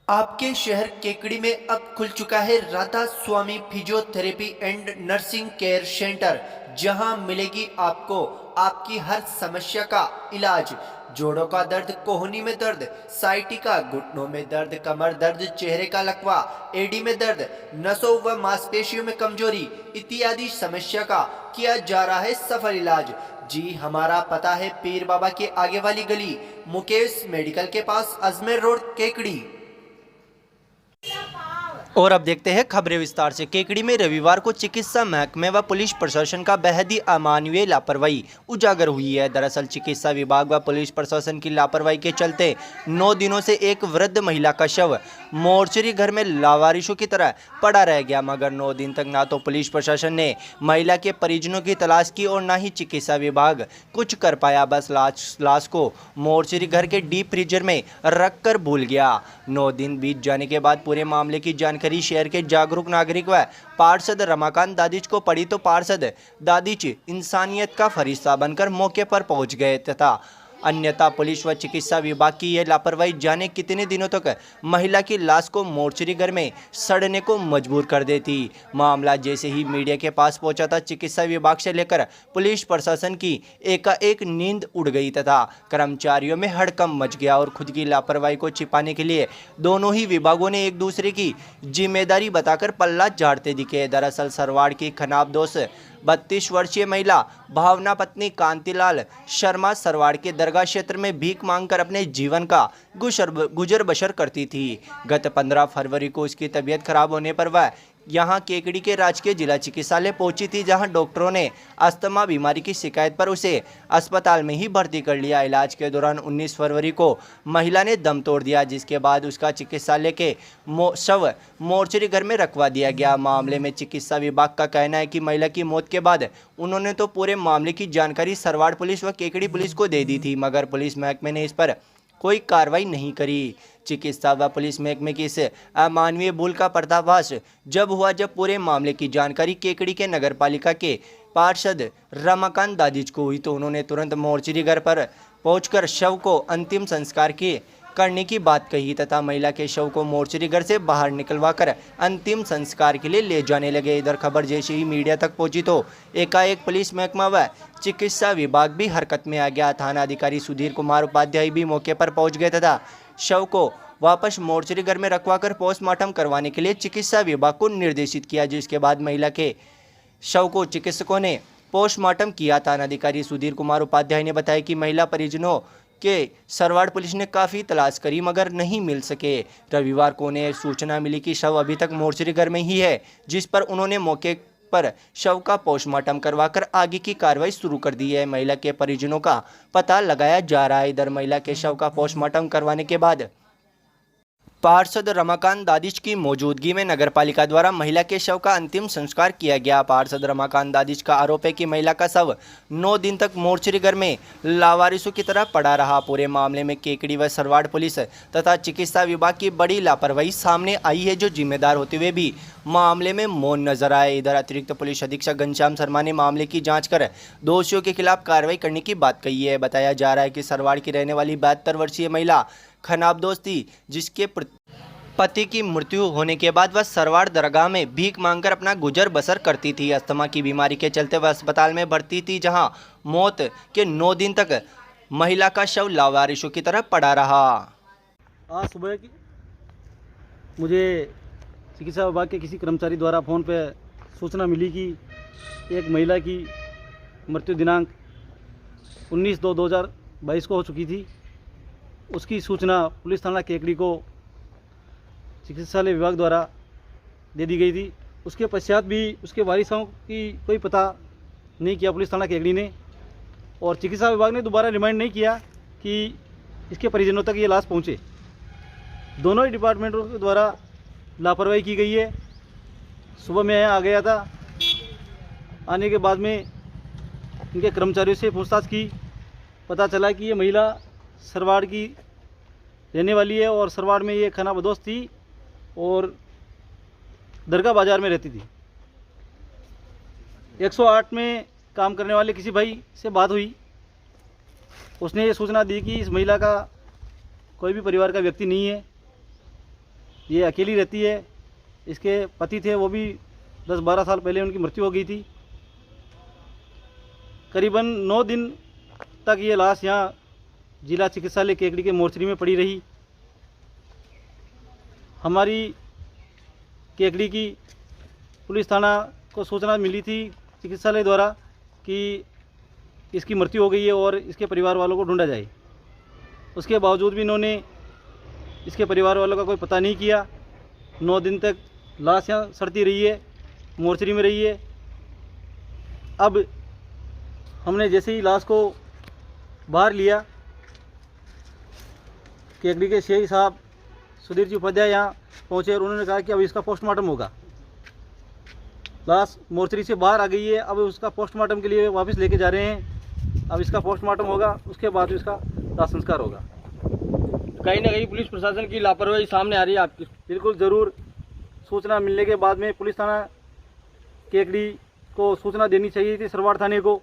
आपके शहर केकड़ी में अब खुल चुका है Radha Swami physiotherapy and nursing care centre, जहां मिलेगी आपको आपकी हर समस्या का इलाज। जोड़ों का दर्द, कोहनी में दर्द, साइटिका, घुटनों में दर्द, कमर दर्द, चेहरे का लकवा, एडी में दर्द, नसों व मांसपेशियों में कमजोरी इत्यादि समस्या का किया जा रहा है सफल इलाज। जी, हमारा पता है पीर बाबा के आगे वाली गली, मुकेश मेडिकल के पास, अजमेर रोड, केकड़ी। और अब देखते हैं खबरें विस्तार से। केकड़ी में रविवार को चिकित्सा महकमे व पुलिस प्रशासन का बेहद ही अमानवीय लापरवाही उजागर हुई है। दरअसल चिकित्सा विभाग व पुलिस प्रशासन की लापरवाही के चलते 9 दिनों से एक वृद्ध महिला का शव मोर्चरी घर में लावारिशों की तरह पड़ा रह गया, मगर 9 दिन तक ना तो पुलिस प्रशासन ने महिला के परिजनों की तलाश की और न ही चिकित्सा विभाग कुछ कर पाया। बस लाश को मोर्चरी घर के डीप फ्रीजर में रख कर भूल गया। 9 दिन बीत जाने के बाद पूरे मामले की जानकारी शहर के जागरूक नागरिक व पार्षद रमाकांत दादिच को पड़ी तो पार्षद दादिच इंसानियत का फरिश्ता बनकर मौके पर पहुंच गए तथा अन्यथा पुलिस व चिकित्सा विभाग की यह लापरवाही जाने कितने दिनों तक महिला की लाश को मोर्चरी घर में सड़ने को मजबूर कर देती। मामला जैसे ही मीडिया के पास पहुंचा था, चिकित्सा विभाग से लेकर पुलिस प्रशासन की एकाएक नींद उड़ गई तथा कर्मचारियों में हड़कंप मच गया और खुद की लापरवाही को छिपाने के लिए दोनों ही विभागों ने एक दूसरे की जिम्मेदारी बताकर पल्ला झाड़ते दिखे। दरअसल सरवाड़ की खनाबदोश 32 वर्षीय महिला भावना पत्नी कांतिलाल शर्मा सरवाड़ के दरगाह क्षेत्र में भीख मांगकर अपने जीवन का गुजर बसर करती थी। गत 15 फरवरी को उसकी तबीयत खराब होने पर वह यहां केकड़ी के राजकीय जिला चिकित्सालय पहुंची थी, जहां डॉक्टरों ने अस्थमा बीमारी की शिकायत पर उसे अस्पताल में ही भर्ती कर लिया। इलाज के दौरान 19 फरवरी को महिला ने दम तोड़ दिया, जिसके बाद उसका चिकित्सालय के शव मोर्चरी घर में रखवा दिया गया। मामले में चिकित्सा विभाग का कहना है कि महिला की मौत के बाद उन्होंने तो पूरे मामले की जानकारी सरवाड़ पुलिस व केकड़ी पुलिस को दे दी थी, मगर पुलिस महकमे ने इस पर कोई कार्रवाई नहीं करी। चिकित्सा व पुलिस महकमे की इस अमानवीय भूल का पर्दाफाश जब हुआ, जब पूरे मामले की जानकारी केकड़ी के नगरपालिका के पार्षद रमाकांत दादिच को हुई, तो उन्होंने तुरंत मोर्चरी घर पर पहुंचकर शव को अंतिम संस्कार करने की बात कही तथा महिला के शव को मोर्चरी घर से बाहर निकलवाकर अंतिम संस्कार के लिए ले जाने लगे। इधर खबर जैसे ही मीडिया तक पहुंची तो एकाएक पुलिस महकमा व चिकित्सा विभाग भी हरकत में आ गया। थाना अधिकारी सुधीर कुमार उपाध्याय भी मौके पर पहुंच गए तथा शव को वापस मोर्चरी घर में रखवाकर पोस्टमार्टम करवाने के लिए चिकित्सा विभाग को निर्देशित किया, जिसके बाद महिला के शव को चिकित्सकों ने पोस्टमार्टम किया। थाना अधिकारी सुधीर कुमार उपाध्याय ने बताया कि महिला परिजनों के सरवाड़ पुलिस ने काफ़ी तलाश करी मगर नहीं मिल सके। रविवार को उन्हें सूचना मिली कि शव अभी तक मोर्चरी घर में ही है, जिस पर उन्होंने मौके पर शव का पोस्टमार्टम करवाकर आगे की कार्रवाई शुरू कर दी है। महिला के परिजनों का पता लगाया जा रहा है। इधर महिला के शव का पोस्टमार्टम करवाने के बाद पार्षद रमाकांत दादिच की मौजूदगी में नगरपालिका द्वारा महिला के शव का अंतिम संस्कार किया गया। पार्षद रमाकांत दादिच का आरोप है कि महिला का शव 9 दिन तक मोर्चरी घर में लावारिसों की तरह पड़ा रहा। पूरे मामले में केकड़ी व सरवाड़ पुलिस तथा चिकित्सा विभाग की बड़ी लापरवाही सामने आई है, जो जिम्मेदार होते हुए भी मामले में मौन नजर आए। इधर अतिरिक्त पुलिस अधीक्षक घनश्याम शर्मा ने मामले की जाँच कर दोषियों के खिलाफ कार्रवाई करने की बात कही है। बताया जा रहा है कि सरवाड़ की रहने वाली 72 वर्षीय महिला खनाबदोश थी, जिसके पति की मृत्यु होने के बाद वह सरवाड़ दरगाह में भीख मांगकर अपना गुजर बसर करती थी। अस्थमा की बीमारी के चलते वह अस्पताल में भर्ती थी, जहां मौत के 9 दिन तक महिला का शव लावारिशों की तरह पड़ा रहा। आज सुबह की मुझे चिकित्सा विभाग के किसी कर्मचारी द्वारा फ़ोन पे सूचना मिली कि एक महिला की मृत्यु दिनांक 19/2/2022 को हो चुकी थी। उसकी सूचना पुलिस थाना केकड़ी को चिकित्सालय विभाग द्वारा दे दी गई थी। उसके पश्चात भी उसके वारिसों की कोई पता नहीं किया पुलिस थाना केकड़ी ने, और चिकित्सा विभाग ने दोबारा रिमाइंड नहीं किया कि इसके परिजनों तक ये लाश पहुँचे। दोनों ही डिपार्टमेंटों के द्वारा लापरवाही की गई है। सुबह मैं यहाँ आ गया था, आने के बाद में इनके कर्मचारियों से पूछताछ की, पता चला कि ये महिला सरवाड़ की रहने वाली है और सरवाड़ में ये खनाबदोश थी और दरगाह बाज़ार में रहती थी। 108 में काम करने वाले किसी भाई से बात हुई, उसने ये सूचना दी कि इस महिला का कोई भी परिवार का व्यक्ति नहीं है ये अकेली रहती है। इसके पति थे, वो भी 10-12 साल पहले उनकी मृत्यु हो गई थी। करीबन 9 दिन तक ये लाश यहाँ जिला चिकित्सालय केकड़ी के मोर्चरी में पड़ी रही। हमारी केकड़ी की पुलिस थाना को सूचना मिली थी चिकित्सालय द्वारा कि इसकी मृत्यु हो गई है और इसके परिवार वालों को ढूंढा जाए। उसके बावजूद भी इन्होंने इसके परिवार वालों का कोई पता नहीं किया। 9 दिन तक लाश यहाँ सड़ती रही है, मोर्चरी में रही है। अब हमने जैसे ही लाश को बाहर लिया, केकड़ी के सीआई साहब सुधीर जी उपाध्याय यहाँ पहुँचे और उन्होंने कहा कि अब इसका पोस्टमार्टम होगा। लाश मोर्चरी से बाहर आ गई है, अब उसका पोस्टमार्टम के लिए वापस लेके जा रहे हैं। अब इसका पोस्टमार्टम होगा, उसके बाद इसका दाह संस्कार होगा। कहीं ना कहीं पुलिस प्रशासन की लापरवाही सामने आ रही है आपकी। बिल्कुल ज़रूर। सूचना मिलने के बाद में पुलिस थाना केकड़ी को सूचना देनी चाहिए थी, सरवाड़ थाने को,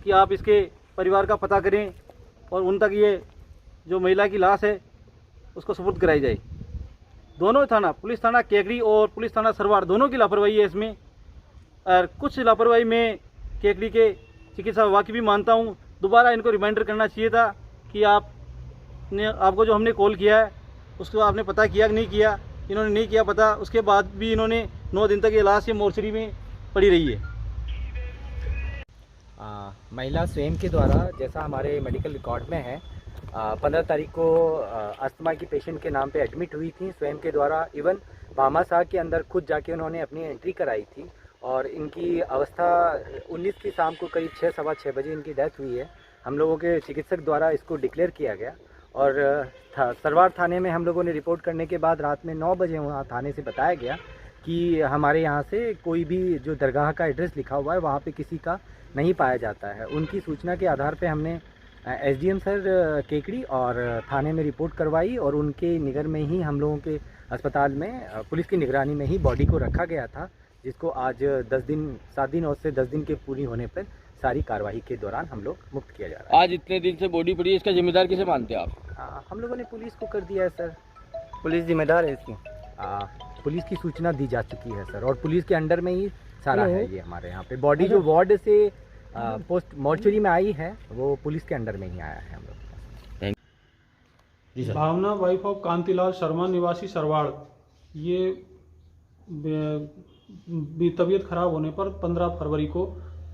कि आप इसके परिवार का पता करें और उन तक ये जो महिला की लाश है उसको सुपुर्द कराई जाए। दोनों थाना, पुलिस थाना केकड़ी और पुलिस थाना सरवाड़, दोनों की लापरवाही है इसमें। और कुछ लापरवाही में केकड़ी के चिकित्सा विभाग की भी मानता हूँ। दोबारा इनको रिमाइंडर करना चाहिए था कि आपको जो हमने कॉल किया है उसको आपने पता किया कि नहीं किया। इन्होंने नहीं किया पता, उसके बाद भी इन्होंने 9 दिन तक ये लाश ये मोर्चरी में पड़ी रही है। महिला स्वयं के द्वारा, जैसा हमारे मेडिकल रिकॉर्ड में है, 15 तारीख को अस्थमा की पेशेंट के नाम पे एडमिट हुई थी स्वयं के द्वारा। इवन भामाशाह के अंदर खुद जाके उन्होंने अपनी एंट्री कराई थी और इनकी अवस्था 19 की शाम को करीब 6-6:15 बजे इनकी डेथ हुई है। हम लोगों के चिकित्सक द्वारा इसको डिक्लेयर किया गया और सरवाड़ थाने में हम लोगों ने रिपोर्ट करने के बाद रात में 9 बजे वहाँ थाने से बताया गया कि हमारे यहाँ से कोई भी जो दरगाह का एड्रेस लिखा हुआ है वहाँ पे किसी का नहीं पाया जाता है। उनकी सूचना के आधार पे हमने एसडीएम सर केकड़ी और थाने में रिपोर्ट करवाई और उनके निगर में ही हम लोगों के अस्पताल में पुलिस की निगरानी में ही बॉडी को रखा गया था, जिसको आज 7 दिन और से 10 दिन के पूरी होने पर सारी कार्रवाई के दौरान हम लोग मुक्त किया जा रहा है। आज इतने दिन से बॉडी पड़ी है, इसका जिम्मेदार किसे मानते हैं आप? हम लोगों ने पुलिस को कर दिया है सर। पुलिस जिम्मेदार है इसकी? पुलिस की सूचना दी जा चुकी है सर और पुलिस के अंडर में ही सारा है ये हमारे यहाँ पे। बॉडी जो वार्ड से पोस्ट मॉर्चरी में आई है वो पुलिस के अंडर में ही आया है हम लोग। भावना वाइफ ऑफ कांतिलाल शर्मा निवासी सरवाड़, ये तबीयत खराब होने पर 15 फरवरी को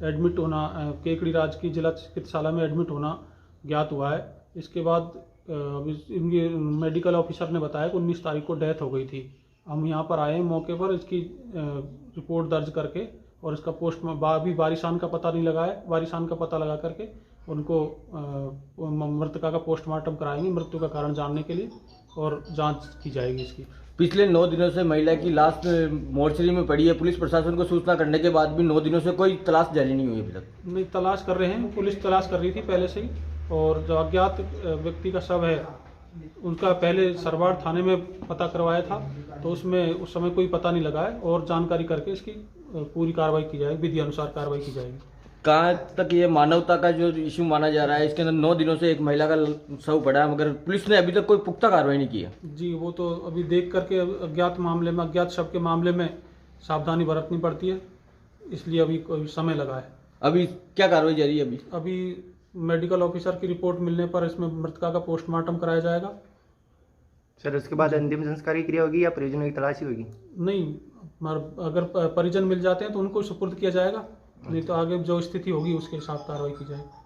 एडमिट होना, केकड़ी राजकीय जिला चिकित्सालय में एडमिट होना ज्ञात हुआ है। इसके बाद इनके मेडिकल ऑफिसर ने बताया कि 19 तारीख को डेथ हो गई थी। हम यहाँ पर आए मौके पर इसकी रिपोर्ट दर्ज करके और इसका पोस्ट अभी वारिसान का पता नहीं लगा है, वारिसान का पता लगा करके उनको मृतका का पोस्टमार्टम कराएंगे मृत्यु का कारण जानने के लिए और जांच की जाएगी इसकी। पिछले 9 दिनों से महिला की लाश मोर्चरी में पड़ी है। पुलिस प्रशासन को सूचना करने के बाद भी 9 दिनों से कोई तलाश जारी नहीं हुई अभी तक। नहीं, तलाश कर रहे हैं, पुलिस तलाश कर रही थी पहले से ही। और जो अज्ञात व्यक्ति का शव है उनका पहले सरवाड़ थाने में पता करवाया था, तो उसमें उस समय कोई पता नहीं लगा है और जानकारी करके इसकी पूरी कार्रवाई की जाएगी, विधि अनुसार कार्रवाई की जाएगी। कहाँ तक ये मानवता का जो इशू माना जा रहा है, इसके अंदर 9 दिनों से एक महिला का शव पड़ा है मगर पुलिस ने अभी तक कोई पुख्ता कार्रवाई नहीं की है। जी, वो तो अभी देख करके अज्ञात मामले में, अज्ञात शव के मामले में सावधानी बरतनी पड़ती है, इसलिए अभी कोई समय लगा है। अभी क्या कार्रवाई जारी है? अभी मेडिकल ऑफिसर की रिपोर्ट मिलने पर इसमें मृतका का पोस्टमार्टम कराया जाएगा। सर, उसके बाद अंतिम संस्कार की क्रिया होगी या परिजनों की तलाशी होगी? नहीं, अगर परिजन मिल जाते हैं तो उनको सुपुर्द किया जाएगा, नहीं तो आगे जो स्थिति होगी उसके साथ कार्रवाई की जाएगी।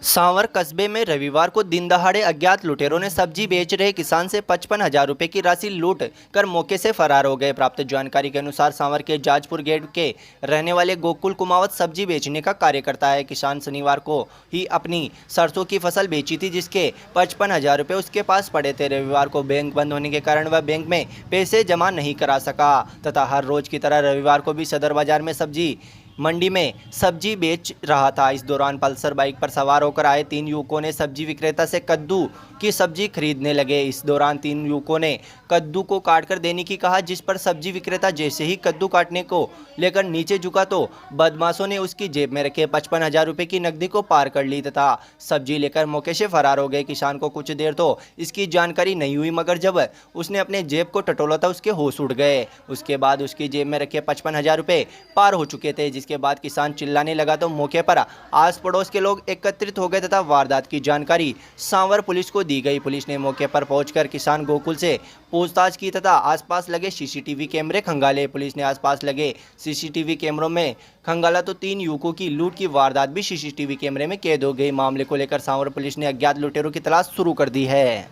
सांवर कस्बे में रविवार को दिन दहाड़े अज्ञात लुटेरों ने सब्जी बेच रहे किसान से 55,000 रुपए की राशि लूट कर मौके से फरार हो गए। प्राप्त जानकारी के अनुसार सांवर के जाजपुर गेट के रहने वाले गोकुल कुमावत सब्जी बेचने का कार्य करता है। किसान शनिवार को ही अपनी सरसों की फसल बेची थी, जिसके 55,000 रुपये उसके पास पड़े थे। रविवार को बैंक बंद होने के कारण वह बैंक में पैसे जमा नहीं करा सका तथा हर रोज की तरह रविवार को भी सदर बाजार में सब्जी मंडी में सब्जी बेच रहा था। इस दौरान पल्सर बाइक पर सवार होकर आए 3 युवकों ने सब्जी विक्रेता से कद्दू की सब्जी खरीदने लगे। इस दौरान 3 युवकों ने कद्दू को काटकर देने की कहा, जिस पर सब्जी विक्रेता जैसे ही कद्दू काटने को लेकर नीचे झुका तो बदमाशों ने उसकी जेब में रखे 55,000 रुपये की नकदी को पार कर ली तथा सब्जी लेकर मौके से फरार हो गए। किसान को कुछ देर तो इसकी जानकारी नहीं हुई, मगर जब उसने अपने जेब को टटोला था उसके होश उड़ गए। उसके बाद उसकी जेब में रखे 55,000 रुपये पार हो चुके थे, जिसके बाद किसान चिल्लाने लगा तो मौके पर आस पड़ोस के लोग एकत्रित हो गए तथा वारदात की जानकारी सांवर पुलिस को दी गई। पुलिस ने मौके पर पहुंचकर किसान गोकुल से पूछताछ की तथा आसपास लगे सीसीटीवी कैमरे खंगाले। पुलिस ने आसपास लगे सीसीटीवी कैमरों में खंगाला तो 3 युवकों की लूट की वारदात भी सीसीटीवी कैमरे में कैद हो गई। मामले को लेकर सांवर पुलिस ने अज्ञात लुटेरों की तलाश शुरू कर दी है।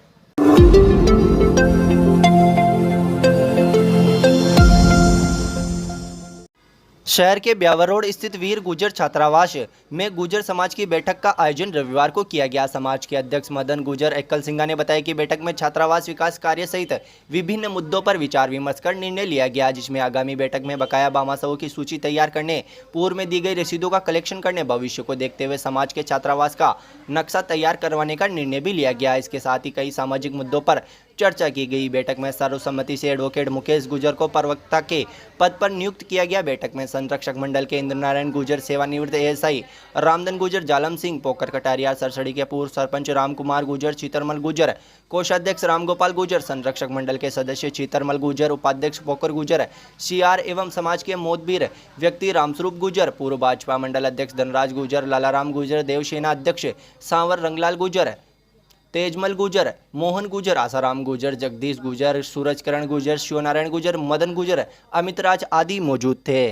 शहर के ब्यावर रोड स्थित वीर गुर्जर छात्रावास में गुर्जर समाज की बैठक का आयोजन रविवार को किया गया। समाज के अध्यक्ष मदन गुर्जर एकल सिंघा ने बताया कि बैठक में छात्रावास विकास कार्य सहित विभिन्न मुद्दों पर विचार विमर्श कर निर्णय लिया गया, जिसमें आगामी बैठक में बकाया बामासों की सूची तैयार करने, पूर्व में दी गई रसीदों का कलेक्शन करने, भविष्य को देखते हुए समाज के छात्रावास का नक्शा तैयार करवाने का निर्णय भी लिया गया। इसके साथ ही कई सामाजिक मुद्दों पर चर्चा की गई। बैठक में सर्वसम्मति से एडवोकेट मुकेश गुर्जर को प्रवक्ता के पद पर नियुक्त किया गया। बैठक में संरक्षक मंडल के इंद्र नारायण गुर्जर, सेवानिवृत्त एएसआई रामधन गुर्जर, जालम सिंह, पोकर कटारिया, सरसड़ी के पूर्व सरपंच रामकुमार गुर्जर, चितरमल गुर्जर, कोषाध्यक्ष रामगोपाल गुर्जर, संरक्षक मंडल के सदस्य चितरमल गुर्जर, उपाध्यक्ष पोकर गुर्जर, सीआर एवं समाज के मोतबीर व्यक्ति रामस्वरूप गुर्जर, पूर्व भाजपा मंडल अध्यक्ष धनराज गुर्जर, लालाराम गुर्जर, देवसेना अध्यक्ष सांवर रंगलाल गुर्जर, तेजमल गुर्जर, मोहन गुर्जर, आसाराम गुर्जर, जगदीश गुर्जर, सूरज करण गुर्जर, शिवनारायण गुर्जर, मदन गुर्जर, अमित राज आदि मौजूद थे।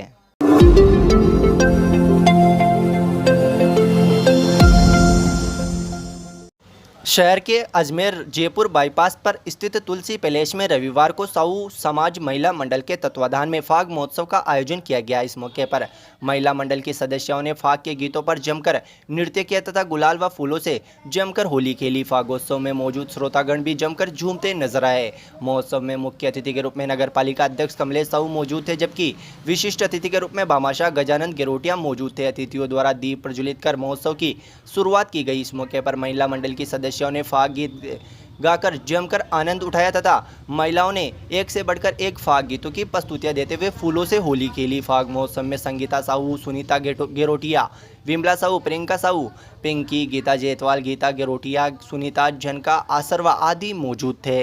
शहर के अजमेर जयपुर बाईपास पर स्थित तुलसी पैलेस में रविवार को साहू समाज महिला मंडल के तत्वाधान में फाग महोत्सव का आयोजन किया गया। इस मौके पर महिला मंडल की सदस्यों ने फाग के गीतों पर जमकर नृत्य किया तथा गुलाल व फूलों से जमकर होली खेली। फागोत्सव में मौजूद श्रोतागण भी जमकर झूमते नजर आए। महोत्सव में मुख्य अतिथि के रूप में नगर पालिका अध्यक्ष कमलेश साहू मौजूद थे, जबकि विशिष्ट अतिथि के रूप में भामाशाह गजानंद गिरोटिया मौजूद थे। अतिथियों द्वारा दीप प्रज्वलित कर महोत्सव की शुरुआत की गई। इस मौके पर महिला मंडल की सदस्यों ने फाग गीत गाकर जमकर आनंद उठाया तथा महिलाओं ने एक से बढ़कर एक फाग गीतों की प्रस्तुतियां देते हुए फूलों से होली खेली। फाग महोत्सव में संगीता साहू, सुनीता गेरोटिया, विमला साहू, प्रियंका साहू, पिंकी, गीता जेतवाल, गीता गेरोटिया, सुनीता झनका, आसरवा आदि मौजूद थे।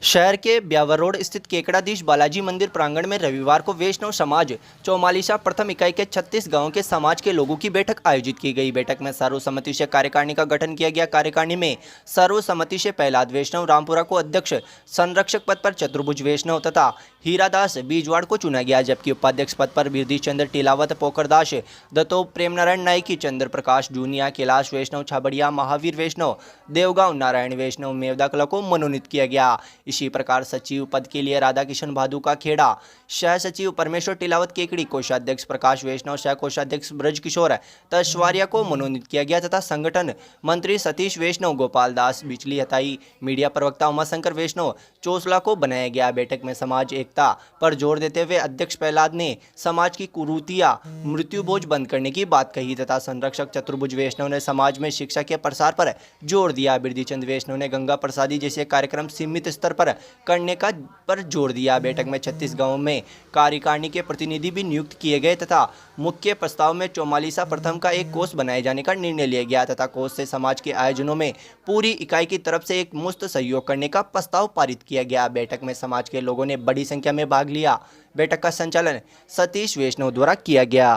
शहर के ब्यावर रोड स्थित केकड़ाधीश बालाजी मंदिर प्रांगण में रविवार को वैष्णव समाज चौमालिसा प्रथम इकाई के 36 गांवों के समाज के लोगों की बैठक आयोजित की गई। बैठक में सर्वसम्मति से कार्यकारिणी का गठन किया गया। कार्यकारिणी में सर्वसम्मति से प्रहलाद वैष्णव रामपुरा को अध्यक्ष, संरक्षक पद पर चतुर्भुज वैष्णव तथा हीरादास बीजवाड़ को चुना गया, जबकि उपाध्यक्ष पद पर बिरदी चंद्र टीलावत, पोकरदास दत्तो, प्रेमनारायण नायकी, चंद्र प्रकाश जूनिया, कैलाश वैष्णव छाबड़िया, महावीर वैष्णव देवगांव, नारायण वैष्णव मेवदा कला को मनोनीत किया गया। इसी प्रकार सचिव पद के लिए राधा किशन भादु का खेड़ा, सह सचिव परमेश्वर टिलावत केकड़ी, कोषाध्यक्ष प्रकाश वैष्णव, सह कोषाध्यक्ष ब्रज किशोर तशवारिया को मनोनीत किया गया तथा संगठन मंत्री सतीश वैष्णव, गोपाल दास बिचली हताई, मीडिया प्रवक्ता उमाशंकर वैष्णव चोसला को बनाया गया। बैठक में समाज एकता पर जोर देते हुए अध्यक्ष प्रहलाद ने समाज की कुरीतियां मृत्यु भोज बंद करने की बात कही तथा संरक्षक चतुर्भुज वैष्णव ने समाज में शिक्षा के प्रसार पर जोर दिया। बिरदी चंद वैष्णव ने गंगा प्रसादी जैसे कार्यक्रम सीमित स्तर पर करने का पर जोर दिया। बैठक में 36 गांवों में कार्यकारिणी के प्रतिनिधि भी नियुक्त किए गए तथा मुख्य प्रस्ताव में चौमालिसा प्रथम का एक कोष बनाए जाने का निर्णय लिया गया तथा कोष से समाज के आयोजनों में पूरी इकाई की तरफ से एक मुफ्त सहयोग करने का प्रस्ताव पारित किया गया। बैठक में समाज के लोगों ने बड़ी संख्या में भाग लिया। बैठक का संचालन सतीश वैष्णव द्वारा किया गया।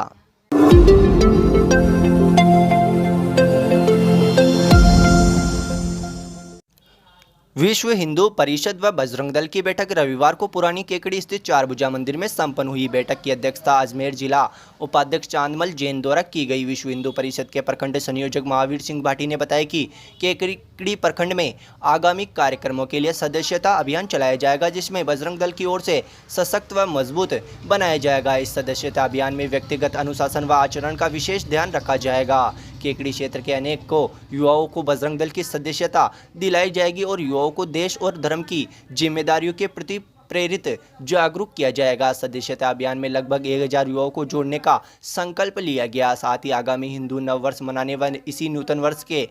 विश्व हिंदू परिषद व बजरंग दल की बैठक रविवार को पुरानी केकड़ी स्थित चारभुजा मंदिर में संपन्न हुई। बैठक की अध्यक्षता अजमेर जिला उपाध्यक्ष चांदमल जैन द्वारा की गई। विश्व हिंदू परिषद के प्रखंड संयोजक महावीर सिंह भाटी ने बताया कि केकड़ी प्रखंड में आगामी कार्यक्रमों के लिए सदस्यता अभियान चलाया जाएगा, जिसमें बजरंग दल की ओर से सशक्त व मजबूत बनाया जाएगा। इस सदस्यता अभियान में व्यक्तिगत अनुशासन व आचरण का विशेष ध्यान रखा जाएगा। केकड़ी क्षेत्र के अनेक युवाओं को बजरंग दल की सदस्यता दिलाई जाएगी और युवाओं को देश और धर्म की जिम्मेदारियों के प्रति प्रेरित जागरूक किया जाएगा। सदस्यता अभियान में लगभग 1000 युवाओं को जोड़ने का संकल्प लिया गया। साथ ही आगामी हिंदू नव वर्ष मनाने व इसी नूतन वर्ष के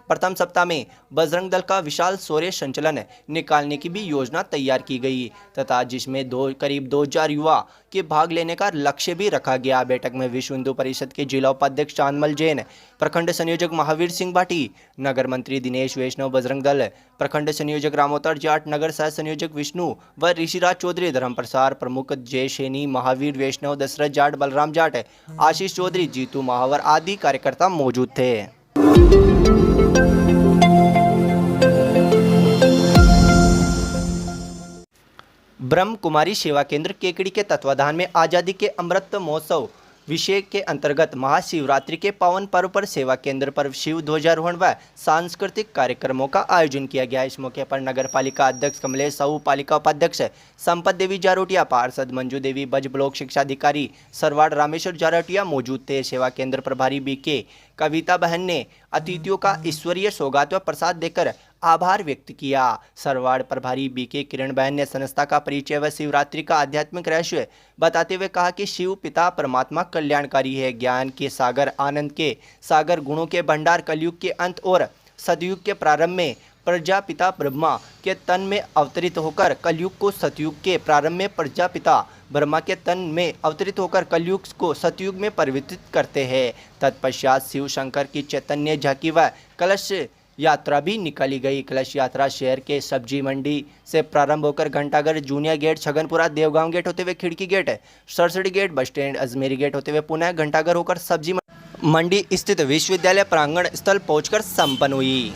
प्रथम सप्ताह में बजरंग दल का विशाल शौर्य संचलन निकालने की भी योजना तैयार की गई तथा जिसमें करीब 2000 युवा के भाग लेने का लक्ष्य भी रखा गया। बैठक में विश्व हिंदू परिषद के जिला उपाध्यक्ष चांदमल जैन, प्रखंड संयोजक महावीर सिंह भाटी, नगर मंत्री दिनेश वैष्णव बजरंग दल, प्रखंड संयोजक रामोतर जाट, नगर सह संयोजक विष्णु व ऋषिराज चौधरी, धर्म प्रसार प्रमुख जय सैनी, महावीर वैष्णव, दशरथ जाट, बलराम जाट, आशीष चौधरी, जीतू महावर आदि कार्यकर्ता मौजूद थे। ब्रह्म कुमारी सेवा केंद्र केकड़ी के तत्वाधान में आज़ादी के अमृत महोत्सव विषय के अंतर्गत महाशिवरात्रि के पावन पर्व पर सेवा केंद्र पर शिव ध्वजारोहण व सांस्कृतिक कार्यक्रमों का आयोजन किया गया। इस मौके पर नगर पालिका अध्यक्ष कमलेश साहू, पालिका उपाध्यक्ष संपत देवी जारोटिया, पार्षद मंजू देवी, बज ब्लॉक शिक्षा अधिकारी सरवाड़ रामेश्वर जारोटिया मौजूद थे। सेवा केंद्र प्रभारी बीके कविता बहन ने अतिथियों का ईश्वरीय सौगात व प्रसाद देकर आभार व्यक्त किया। सरवाड़ प्रभारी बीके किरण बहन ने संस्था का परिचय व शिवरात्रि का आध्यात्मिक रहस्य बताते हुए कहा कि शिव पिता परमात्मा कल्याणकारी है, ज्ञान के सागर, आनंद के सागर, गुणों के भंडार, कलयुग के अंत और सतयुग के प्रारंभ में प्रजापिता ब्रह्मा के तन में अवतरित होकर कलयुग को सतयुग के प्रारंभ में प्रजापिता ब्रह्मा के तन में अवतरित होकर कलयुग को सतयुग में परिवर्तित करते हैं। तत्पश्चात शिव शंकर की चैतन्य झांकी व कलश यात्रा भी निकाली गई। कलश यात्रा शहर के सब्जी मंडी से प्रारंभ होकर घंटाघर, जूनिया गेट, छगनपुरा, देवगांव गेट होते हुए Khidki gate, Sarsadi gate, bus stand, Ajmeri gate होते हुए पुनः घंटाघर होकर सब्जी मंडी स्थित विश्वविद्यालय प्रांगण स्थल पहुंचकर संपन्न हुई।